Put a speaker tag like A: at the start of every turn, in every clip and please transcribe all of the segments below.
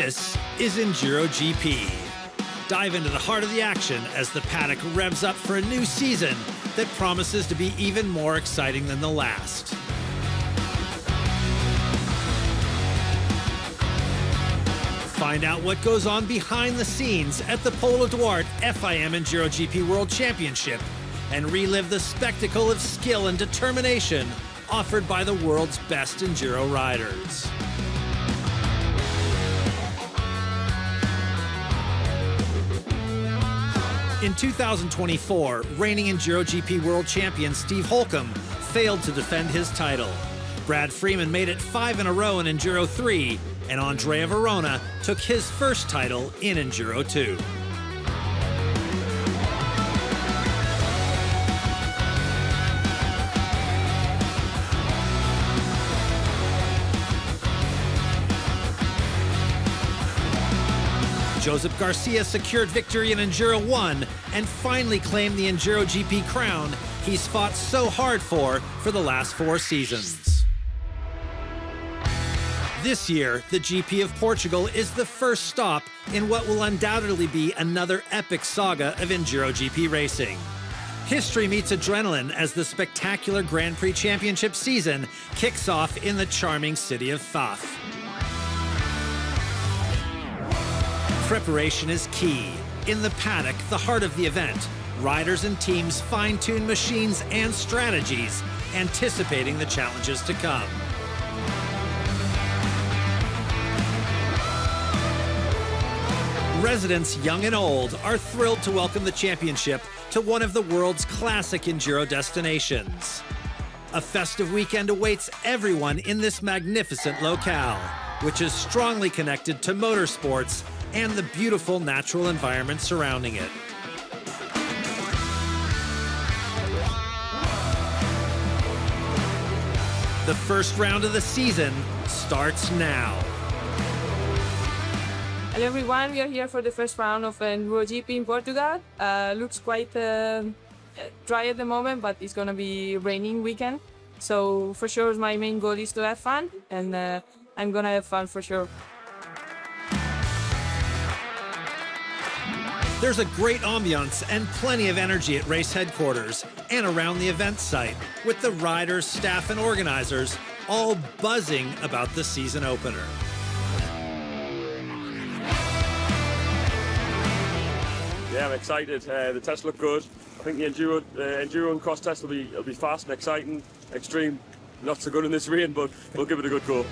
A: This is EnduroGP. Dive into the heart of the action as the paddock revs up for a new season that promises to be even more exciting than the last. Find out what goes on behind the scenes at the Paulo Duarte FIM EnduroGP World Championship and relive the spectacle of skill and determination offered by the world's best enduro riders. In 2024, reigning EnduroGP World Champion Steve Holcomb failed to defend his title. Brad Freeman made it 5 in a row in Enduro 3, and Andrea Verona took his first title in Enduro 2. Joseph Garcia secured victory in Enduro 1 and finally claimed the EnduroGP crown he's fought so hard for the last 4 seasons. This year, the GP of Portugal is the first stop in what will undoubtedly be another epic saga of EnduroGP racing. History meets adrenaline as the spectacular Grand Prix Championship season kicks off in the charming city of Fafe. Preparation is key. In the paddock, the heart of the event, riders and teams fine-tune machines and strategies, anticipating the challenges to come. Residents young and old are thrilled to welcome the championship to one of the world's classic enduro destinations. A festive weekend awaits everyone in this magnificent locale, which is strongly connected to motorsports and the beautiful natural environment surrounding it. The first round of the season starts now.
B: Hello everyone, we are here for the first round of EnduroGP in Portugal. Looks quite dry at the moment, but it's gonna be raining weekend. So for sure my main goal is to have fun, and I'm gonna have fun for sure.
A: There's a great ambiance and plenty of energy at race headquarters and around the event site, with the riders, staff, and organizers all buzzing about the season opener.
C: Yeah, I'm excited. The tests look good. I think the enduro and cross test will be fast and exciting, extreme. Not so good in this rain, but we'll give it a good go.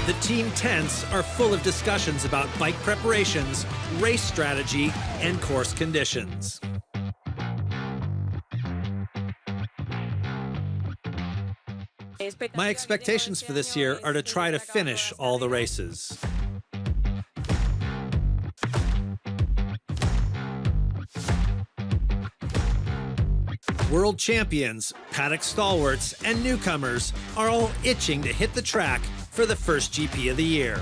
A: The team tents are full of discussions about bike preparations, race strategy, and course conditions. My expectations for this year are to try to finish all the races. World champions, paddock stalwarts, and newcomers are all itching to hit the track for the first GP of the year.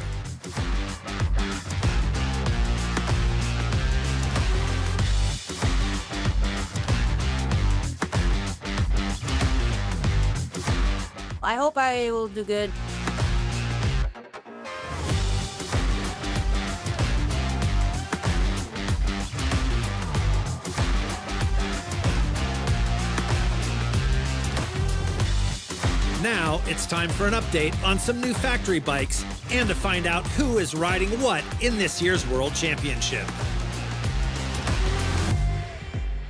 D: I hope I will do good.
A: Now it's time for an update on some new factory bikes and to find out who is riding what in this year's World Championship.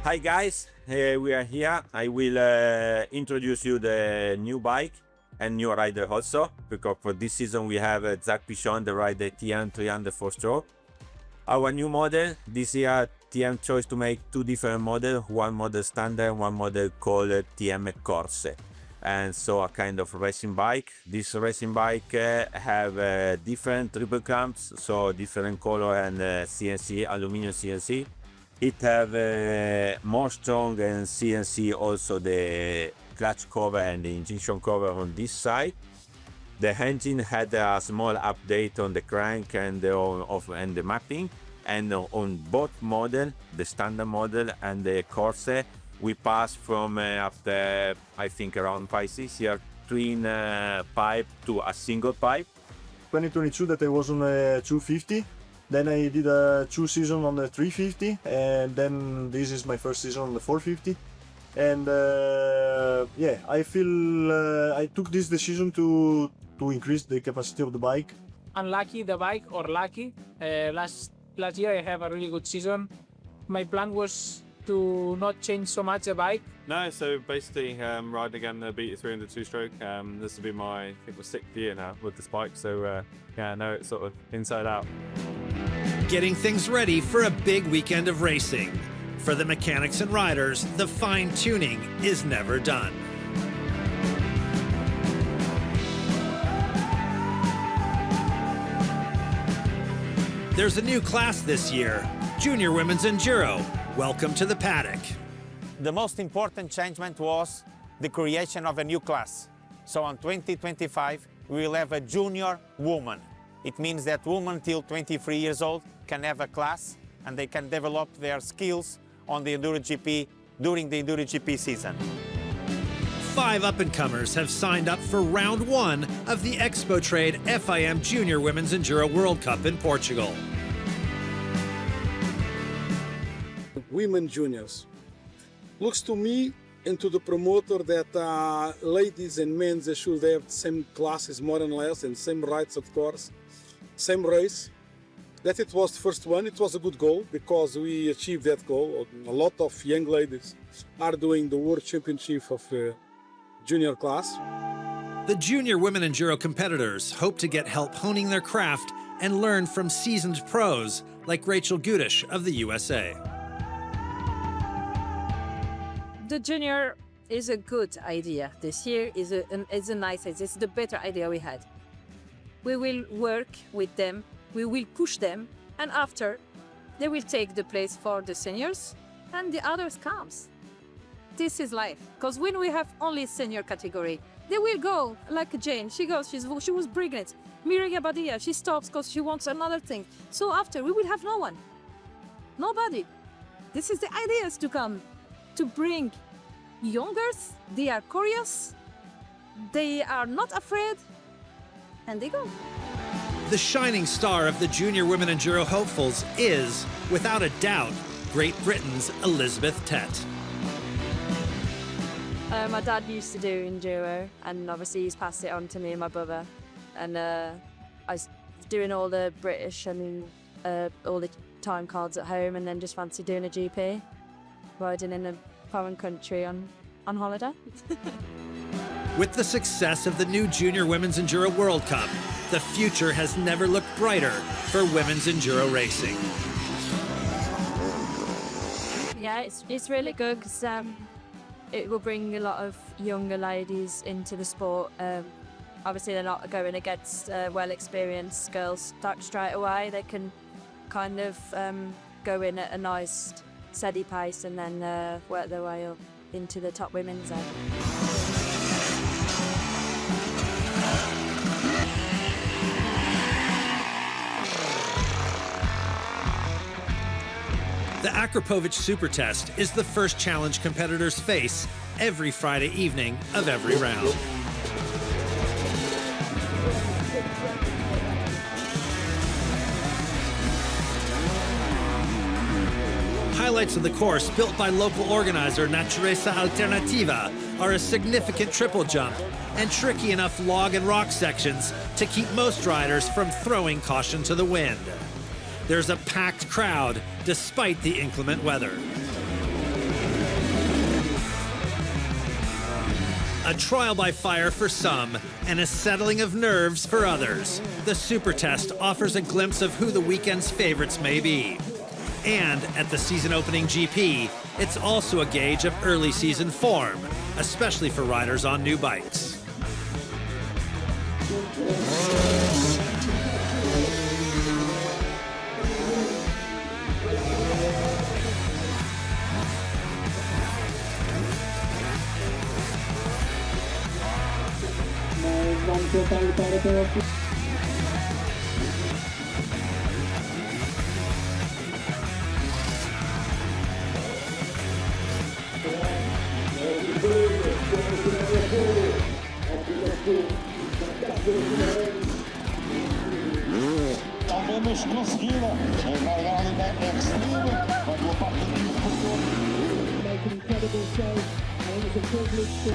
E: Hi guys, we are here. I will introduce you the new bike and new rider also, because for this season we have Zach Pichon, the rider TM 300 4-stroke. Our new model this year, TM chose to make 2 different models, one model standard, one model called TM Corse. And so a kind of racing bike. This racing bike have different triple clamps, so different color and CNC, aluminum CNC. It have more strong and CNC also the clutch cover and the injection cover on this side. The engine had a small update on the crank and the mapping, and on both model, the standard model and the Corse, we passed from after I think around 5-6 years twin pipe to a single pipe.
F: 2022 that I was on a 250. Then I did a 2 season on the 350, and then this is my first season on the 450. And yeah, I feel I took this decision to increase the capacity of the bike.
G: Unlucky the bike or lucky. Last year I have a really good season. My plan was to not change so much the bike.
H: No, so basically riding again the BT300 two-stroke. This will be my, I think, my 6th year now with this bike. So yeah, I know it's sort of inside out.
A: Getting things ready for a big weekend of racing. For the mechanics and riders, the fine-tuning is never done. There's a new class this year, Junior Women's Enduro. Welcome to the paddock.
I: The most important changement was the creation of a new class. So on 2025, we will have a junior woman. It means that women till 23 years old can have a class and they can develop their skills on the EnduroGP during the EnduroGP season.
A: 5 up-and-comers have signed up for round 1 of the Expo Trade FIM Junior Women's Enduro World Cup in Portugal.
J: Women juniors. Looks to me and to the promoter that ladies and men, they should have the same classes more or less and same rights, of course, same race. That it was the first one. It was a good goal because we achieved that goal. A lot of young ladies are doing the World Championship of junior class.
A: The Junior Women Enduro competitors hope to get help honing their craft and learn from seasoned pros like Rachel Gudish of the USA.
D: The junior is a good idea. This year is a nice idea. It's the better idea we had. We will work with them. We will push them, and after, they will take the place for the seniors, and the others comes. This is life. Because when we have only senior category, they will go like Jane. She goes. She was pregnant. Miriam Badia. She stops because she wants another thing. So after, we will have no one, nobody. This is the ideas to come, to bring youngers. They are curious. They are not afraid, and they go.
A: The shining star of the Junior Women Enduro hopefuls is, without a doubt, Great Britain's Elizabeth Tett.
K: My dad used to do enduro, and obviously he's passed it on to me and my brother. And I was doing all the British and all the time cards at home, and then just fancied doing a GP, riding in a foreign country on holiday.
A: With the success of the new Junior Women's Enduro World Cup, the future has never looked brighter for women's enduro racing.
K: Yeah, it's really good because it will bring a lot of younger ladies into the sport. Obviously, they're not going against well-experienced girls straight away. They can kind of go in at a nice, steady pace and then work their way up into the top women's end.
A: The Akrapovic Super Test is the first challenge competitors face every Friday evening of every round. Highlights of the course, built by local organizer Natureza Alternativa, are a significant triple jump and tricky enough log and rock sections to keep most riders from throwing caution to the wind. There's a packed crowd despite the inclement weather. A trial by fire for some and a settling of nerves for others. The Super Test offers a glimpse of who the weekend's favorites may be. And at the season opening GP, it's also a gauge of early season form, especially for riders on new bikes.
L: Temos conseguido uma realidade extreme, uma boa parte do percurso. Make an incredible show. It was a privilege to...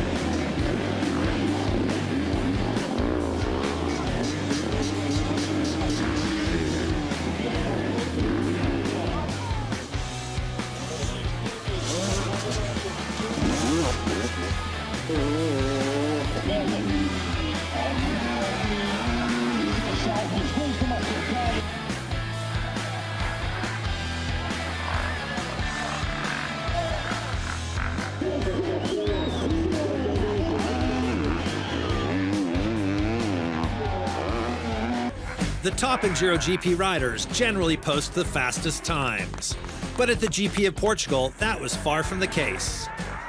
A: The top EnduroGP riders generally post the fastest times. But at the GP of Portugal, that was far from the case.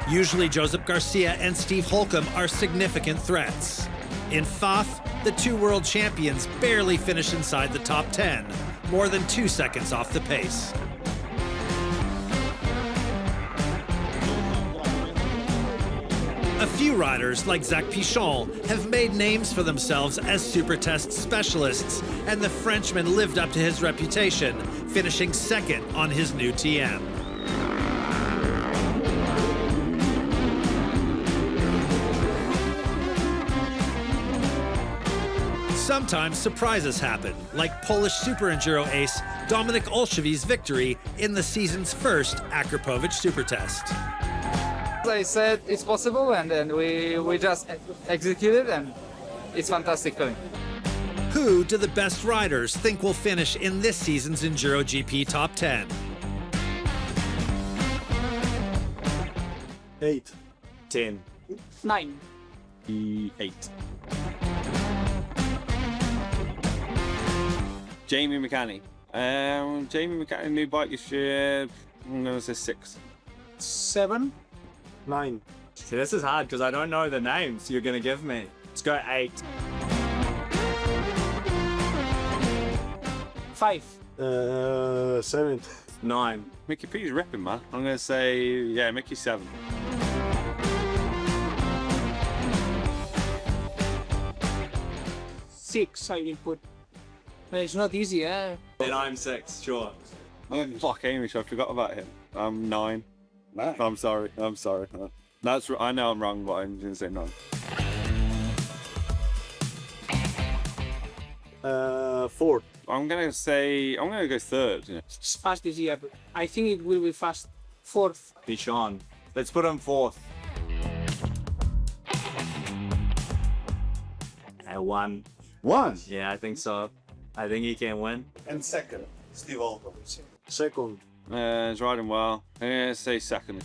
A: Usually Josep Garcia and Steve Holcomb are significant threats. In Fafe, the two world champions barely finish inside the top 10, more than 2 seconds off the pace. A few riders, like Pichon, have made names for themselves as super test specialists, and the Frenchman lived up to his reputation, finishing second on his new TM. Sometimes surprises happen, like Polish Super Enduro ace Dominik Olszewski's victory in the season's first Akrapovic Super Test.
M: I said it's possible, and then we just executed, and it's fantastic feeling.
A: Who do the best riders think will finish in this season's EnduroGP Top 10?
F: 8.
H: 10.
G: 9.
H: 8. Jamie McCanny. Jamie McCanny, new bike this year. I'm going to say 6.
G: 7.
F: 9.
H: See, this is hard because I don't know the names you're going to give me. Let's go 8.
G: 5.
F: 7.
H: 9. Mickey P's ripping, man. I'm going to say, yeah, Mickey 7.
G: 6, I will put. But it's not easy, eh?
H: Then I'm 6, sure. Fuck Amish, I forgot about him. I'm 9. I'm sorry. That's I know I'm wrong, but I'm going to say 9.
F: 4.
H: I'm going to go 3rd. Yeah.
G: It's fast this year, but I think it will be fast. 4th.
H: Pichon. Let's put him 4th. 1.
F: 1.
H: Yeah, I think so. I think he can win.
J: And second, Steve Holcomb.
F: Second.
H: He's riding well. I'm going to say 2nd.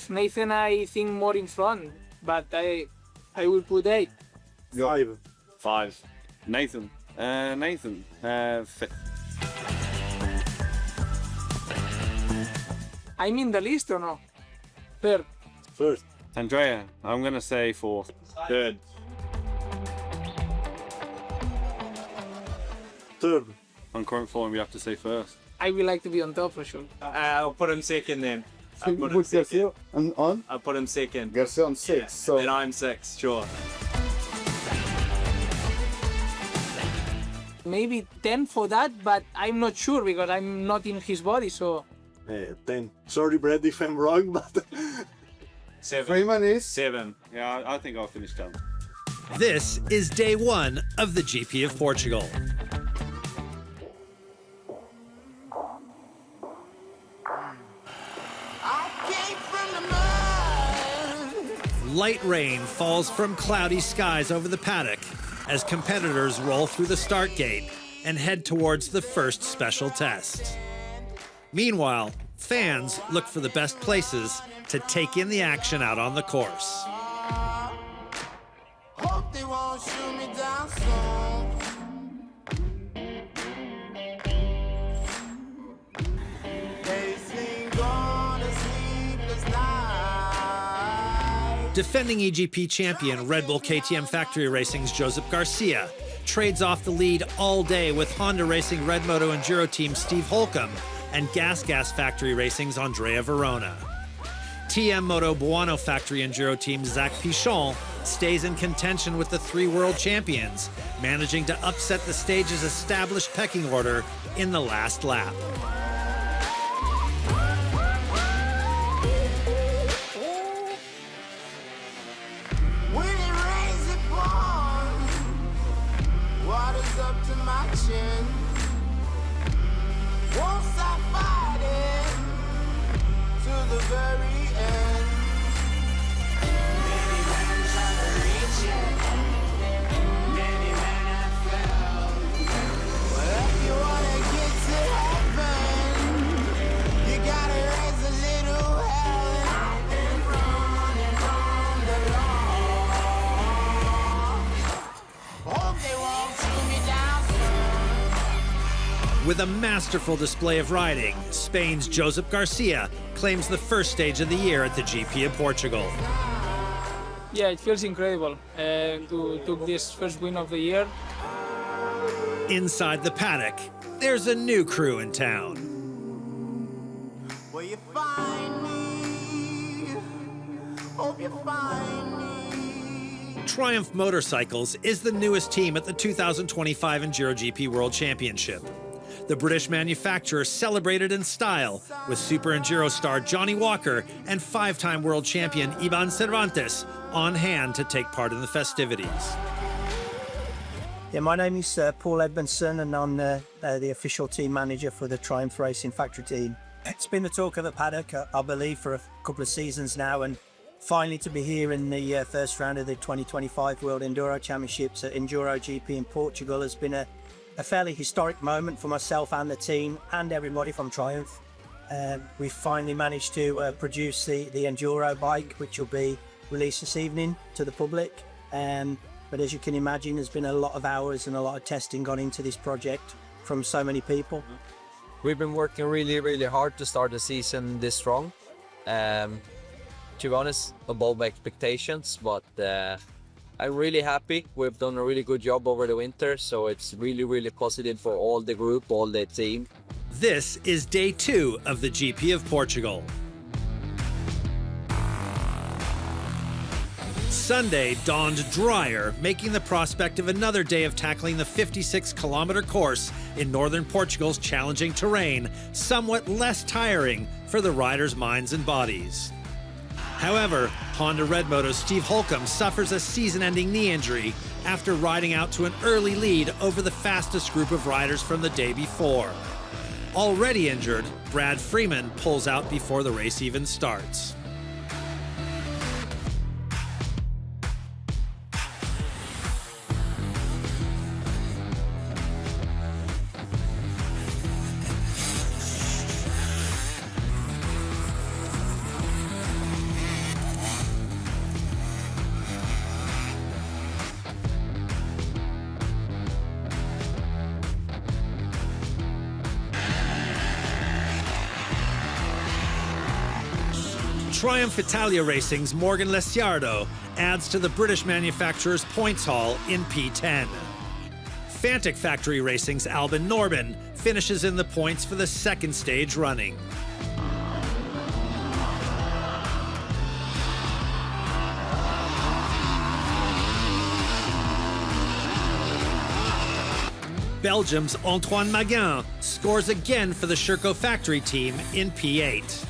G: Nathan, I think more in front, but I will put 8.
F: 5.
H: 5. Nathan. 5th.
G: I'm in the list or no? 3rd.
F: First.
H: Andrea, I'm going to say 4th. 3rd.
F: 3rd.
H: On current form, you have to say 1st.
G: I would like to be on top for sure.
H: I'll put him 2nd then.
J: Put Garcia on?
H: I'll put him 2nd.
J: Garcia on 6. So
H: Then I'm 6, sure.
G: Maybe 10 for that, but I'm not sure because I'm not in his body, so...
F: 10. Sorry, Brad, if I'm wrong, but...
H: 7.
J: Freeman is
H: 7. Yeah, I think I'll finish 10.
A: This is day 1 of the GP of Portugal. Light rain falls from cloudy skies over the paddock as competitors roll through the start gate and head towards the first special test. Meanwhile, fans look for the best places to take in the action out on the course.
L: hope they won't shoot me down soon.
A: Defending EGP champion Red Bull KTM Factory Racing's Josep Garcia trades off the lead all day with Honda Racing Red Moto Enduro team Steve Holcomb and Gas Factory Racing's Andrea Verona. TM Moto Buono Factory Enduro team Zach Pichon stays in contention with the 3 world champions, managing to upset the stage's established pecking order in the last lap.
N: When it rains, it pours. Water's up to my chin. Won't stop fighting to the very end. Many men try to reach it. Many men have failed. But if you wanna get to heaven, you gotta raise a little hell. And I've been running from the law. Hope they won't shoot me down soon.
A: With a masterful display of riding, Spain's Josep Garcia claims the first stage of the year at the GP of Portugal.
G: Yeah, it feels incredible to took this first win of the year.
A: Inside the paddock, there's a new crew in town.
N: Will you find me? Hope you find me.
A: Triumph Motorcycles is the newest team at the 2025 EnduroGP World Championship. The British manufacturer celebrated in style with Super Enduro star Johnny Walker and 5-time world champion Iban Cervantes on hand to take part in the festivities.
O: Yeah, my name is Paul Edmondson, and I'm the official team manager for the Triumph Racing factory team. It's been the talk of the paddock, I believe, for a couple of seasons now, and finally to be here in the first round of the 2025 World Enduro Championships at EnduroGP in Portugal has been a fairly historic moment for myself and the team and everybody from Triumph. We finally managed to produce the Enduro bike, which will be released this evening to the public. But as you can imagine, there's been a lot of hours and a lot of testing gone into this project from so many people.
P: We've been working really, really hard to start the season this strong. To be honest, above my expectations, but I'm really happy. We've done a really good job over the winter, so it's really, really positive for all the group, all the team.
A: This is day 2 of the GP of Portugal. Sunday dawned drier, making the prospect of another day of tackling the 56-kilometer course in northern Portugal's challenging terrain somewhat less tiring for the riders' minds and bodies. However, Honda Red Moto's Steve Holcomb suffers a season-ending knee injury after riding out to an early lead over the fastest group of riders from the day before. Already injured, Brad Freeman pulls out before the race even starts. Triumph Italia Racing's Morgan Leciardo adds to the British manufacturer's points haul in P10. Fantic Factory Racing's Albin Norben finishes in the points for the second stage running. Belgium's Antoine Maguin scores again for the Sherco Factory team in P8.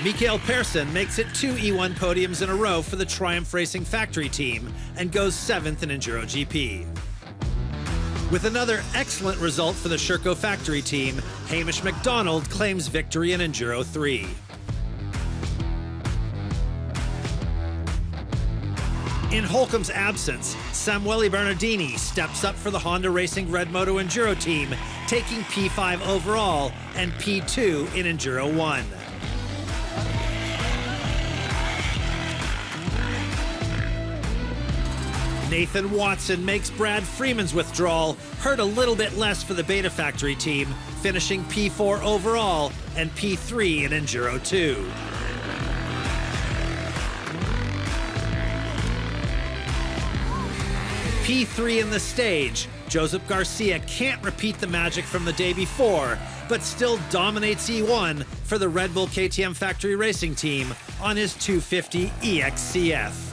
A: Mikael Persson makes it 2 E1 podiums in a row for the Triumph Racing Factory team and goes 7th in EnduroGP. With another excellent result for the Sherco Factory team, Hamish MacDonald claims victory in Enduro 3. In Holcomb's absence, Samuele Bernardini steps up for the Honda Racing Red Moto Enduro team, taking P5 overall and P2 in Enduro 1. Nathan Watson makes Brad Freeman's withdrawal hurt a little bit less for the Beta Factory team, finishing P4 overall and P3 in Enduro 2. P3 in the stage, Josep Garcia can't repeat the magic from the day before, but still dominates E1 for the Red Bull KTM Factory Racing Team on his 250 EXCF.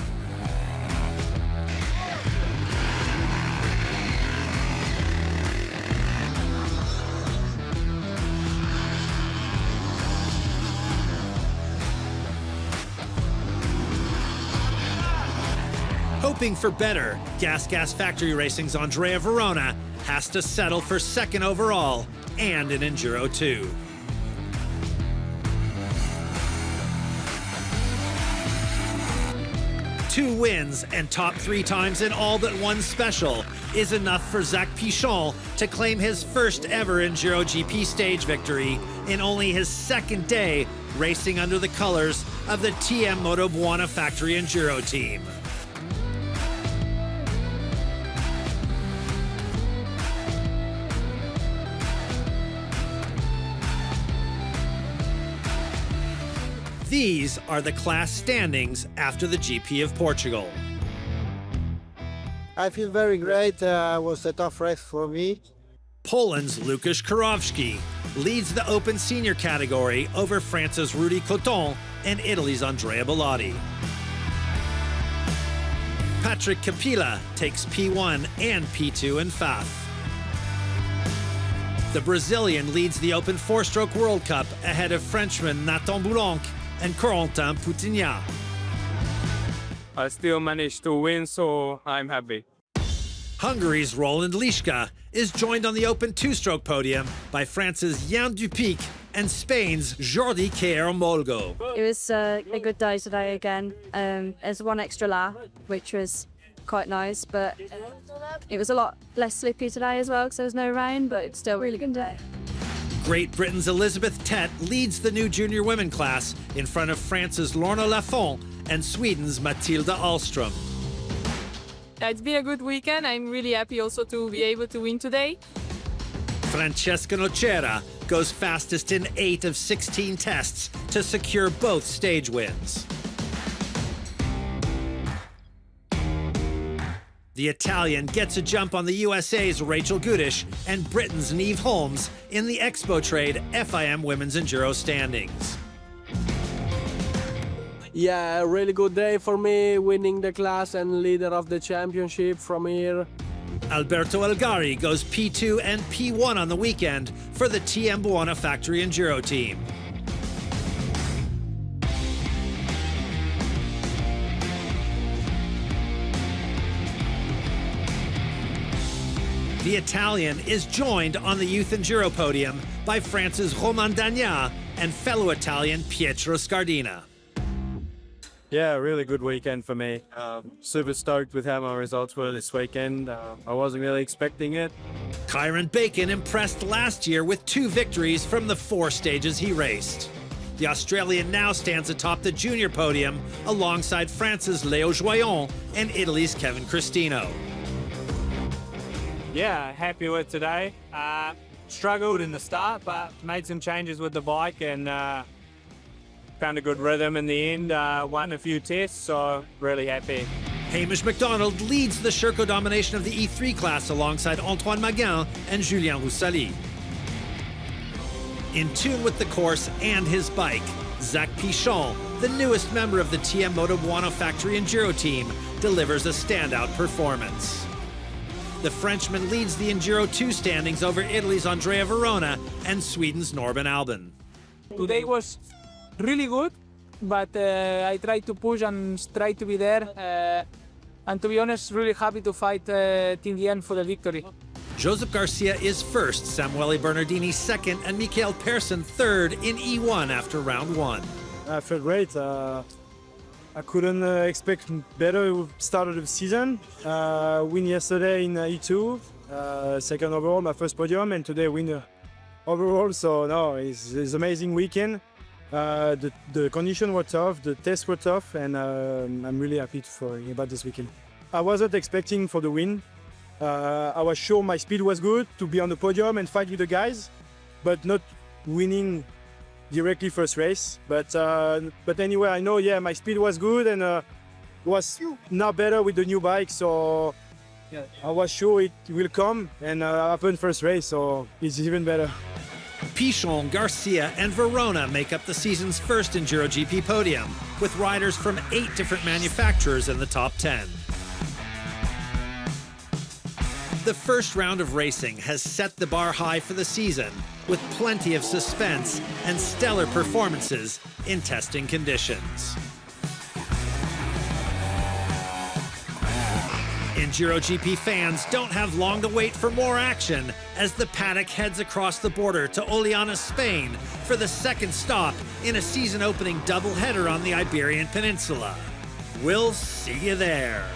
A: Hoping for better, Gas Factory Racing's Andrea Verona has to settle for second overall and an Enduro 2. Two wins and top 3 times in all but one special is enough for Zach Pichon to claim his first ever EnduroGP stage victory in only his second day racing under the colors of the TM Moto Buona Factory Enduro team. These are the class standings after the GP of Portugal.
Q: I feel very great. It was a tough race for me.
A: Poland's Łukasz Kurowski leads the open senior category over France's Rudy Coton and Italy's Andrea Bellotti. Patrick Capilla takes P1 and P2 in Fafe. The Brazilian leads the Open 4-Stroke World Cup ahead of Frenchman Nathan Boulenc and Corentin Poutinat.
R: I still managed to win, so I'm happy.
A: Hungary's Roland Lischka is joined on the Open 2-Stroke podium by France's Jan Dupic and Spain's Jordi Caero-Molgo.
K: It was a good day today again. There's one extra lap, which was quite nice, but it was a lot less slippy today as well because there was no rain, but it's still a really good day.
A: Great Britain's Elizabeth Tett leads the new junior women class in front of France's Lorna Lafont and Sweden's Matilda Ahlström.
B: It's been a good weekend. I'm really happy also to be able to win today.
A: Francesca Nocera goes fastest in 8 of 16 tests to secure both stage wins. The Italian gets a jump on the USA's Rachel Gudish and Britain's Niamh Holmes in the Expo Trade FIM Women's Enduro standings.
S: Yeah, a really good day for me, winning the class and leader of the championship from here.
A: Alberto Elgari goes P2 and P1 on the weekend for the TM Buona Factory Enduro team. The Italian is joined on the Youth Enduro podium by France's Romain Dagnat and fellow Italian Pietro Scardina.
H: Yeah, really good weekend for me. Super stoked with how my results were this weekend. I wasn't really expecting it.
A: Kyron Bacon impressed last year with 2 victories from the 4 stages he raced. The Australian now stands atop the junior podium alongside France's Léo Joyon and Italy's Kevin Cristino.
R: Yeah, happy with today. Struggled in the start, but made some changes with the bike and found a good rhythm in the end. Won a few tests, so really happy.
A: Hamish MacDonald leads the Sherco domination of the E3 class alongside Antoine Maguin and Julien Roussali. In tune with the course and his bike, Zach Pichon, the newest member of the TM Moto Buona Factory Enduro team, delivers a standout performance. The Frenchman leads the Enduro 2 standings over Italy's Andrea Verona and Sweden's Norben Albin.
G: Today was really good, but I tried to push and try to be there. And to be honest, really happy to fight till the end for the victory.
A: Josep Garcia is first, Samuele Bernardini second, and Michael Persson third in E1 after round 1.
T: I felt great. I couldn't expect better start of the season. Win yesterday in E2, second overall, my first podium, and today win overall. So no, it's an amazing weekend. The conditions were tough, the tests were tough, and I'm really happy about this weekend. I wasn't expecting for the win. I was sure my speed was good to be on the podium and fight with the guys, but not winning directly first race. But anyway, I know, yeah, my speed was good and was now better with the new bike. So I was sure it will come and happen first race, so it's even better.
A: Pichon, Garcia, and Verona make up the season's first EnduroGP podium, with riders from 8 different manufacturers in the top 10. The first round of racing has set the bar high for the season, with plenty of suspense and stellar performances in testing conditions. EnduroGP fans don't have long to wait for more action as the paddock heads across the border to Oliana, Spain for the second stop in a season-opening doubleheader on the Iberian Peninsula. We'll see you there.